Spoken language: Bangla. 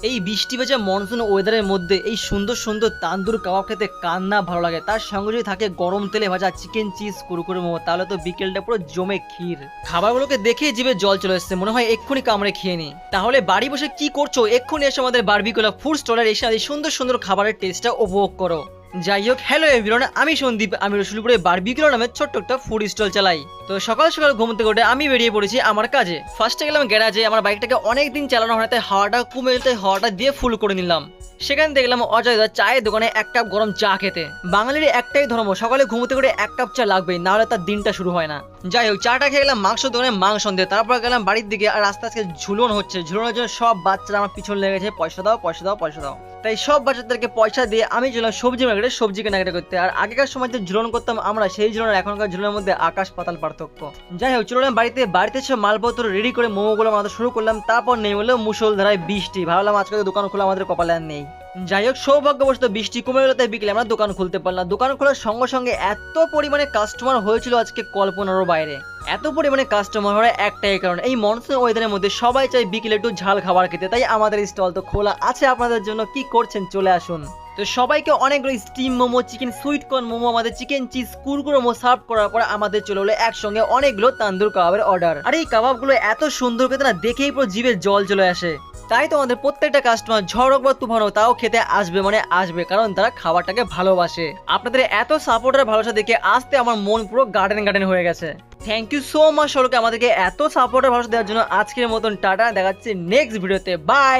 এই বৃষ্টি ভেজা মনসুন ওয়েদারের মধ্যে এই সুন্দর সুন্দর তান্দুর কাবাব খেতে কার না ভালো লাগে, তার সঙ্গে যদি থাকে গরম তেলে ভাজা চিকেন চিজ কুরকুরে মোমো, তাহলে তো বিকেলটা পুরো জমে ক্ষীর। খাবারগুলোকে দেখে জিভে জল চলে এসছে, মনে হয় এক্ষুনি কামড়ে খেয়ে নি। তাহলে বাড়ি বসে কি করছো, এক্ষুনি এসে আমাদের বারবিকিউলা ফুড স্টলের এসে এই সুন্দর সুন্দর খাবারের টেস্টটা উপভোগ করো। যাই হোক, হ্যালো এভরিওয়ান, আমি সন্দীপ, আমি রসুলপুরে বারবিকিউলা নামে ছোট্ট একটা ফুড স্টল চালাই। তো সকাল সকাল ঘুম থেকে উঠে আমি বেরিয়ে পড়েছি আমার কাজে। ফার্স্টে গেলাম গ্যারাজে, আমার বাইকটাকে অনেকদিন চালানো হয় তাই হাওয়াটা কমে যেতে হাওয়াটা দিয়ে ফুল করে নিলাম। সেখানে দেখলাম অজয়দা চায়ের দোকানে এক কাপ গরম চা খেতে। বাঙালির একটাই ধর্ম, সকালে ঘুমোতে করে এক কাপ চা লাগবেই, না হলে তার দিনটা শুরু হয় না। যাই হোক, চাটা খেয়ে গেলাম মাংস দোকানে মাংস দিয়ে, তারপর গেলাম বাড়ির দিকে। আর রাস্তা আজকে ঝুলন হচ্ছে, ঝুলনের জন্য সব বাচ্চারা আমার পিছন লেগেছে, পয়সা দাও পয়সা দাও পয়সা দাও। তাই সব বাচ্চাদেরকে পয়সা দিয়ে আমি চললাম সবজি মার্কেটে সবজি কেনাকাটা করতে। আর আগেকার সময় যে ঝুলন করতাম আমরা, সেই ঝুলনের এখনকার ঝুলনের মধ্যে আকাশ পাতাল পার্থক্য। যাই হোক, চললাম বাড়িতে সব মালপত্র রেডি করে মোমোগুলো বানাতে শুরু করলাম। তারপর নেই হলো মুষলধারায় বৃষ্টি, ভাবলাম আজকে তো দোকান খোলা আমাদের কপালে আর নেই। যাই হোক, সৌভাগ্যবশত বৃষ্টি কমে গেল, তাই বিকেলে আমরা দোকান খুলতে পারলাম। দোকান খোলার সঙ্গে সঙ্গে এত পরিমাণে কাস্টমার হয়েছিল আজকে কল্পনারও বাইরে। এত পরিমাণে কাস্টমার হওয়ার একটাই কারণ, এই মনসুন ওয়েদারের মধ্যে সবাই চাই বিকেলে একটু ঝাল খাবার খেতে। তাই আমাদের স্টল তো খোলা আছে আপনাদের জন্য, কি করছেন চলে আসুন। তো সবাইকে অনেকগুলো steam momo, chicken sweet corn momo, আমাদের chicken cheese kurkure momo serve করার পর আমাদের চলে হলো একসঙ্গে অনেকগুলো তান্দুর কাবাবের অর্ডার। আর এই কাবাবগুলো এত সুন্দর খেতে না, দেখেই পুরো জিভে জল চলে আসে। তাই তো আমাদের প্রত্যেকটা কাস্টমার ঝড় হোক বা তুফান হোক তাও খেতে আসবে, মানে আসবে, কারণ তারা খাবারটাকে ভালোবাসে। আপনাদের এত সাপোর্টের ভালোবাসা দেখে আসতে আমার মন পুরো গার্ডেন গার্ডেন হয়ে গেছে। থ্যাংক ইউ সো মাচ সকলকে আমাদেরকে এত সাপোর্টের ভালোবাসা দেওয়ার জন্য। আজকের মতন টাটা, দেখাচ্ছি নেক্সট ভিডিওতে, বাই।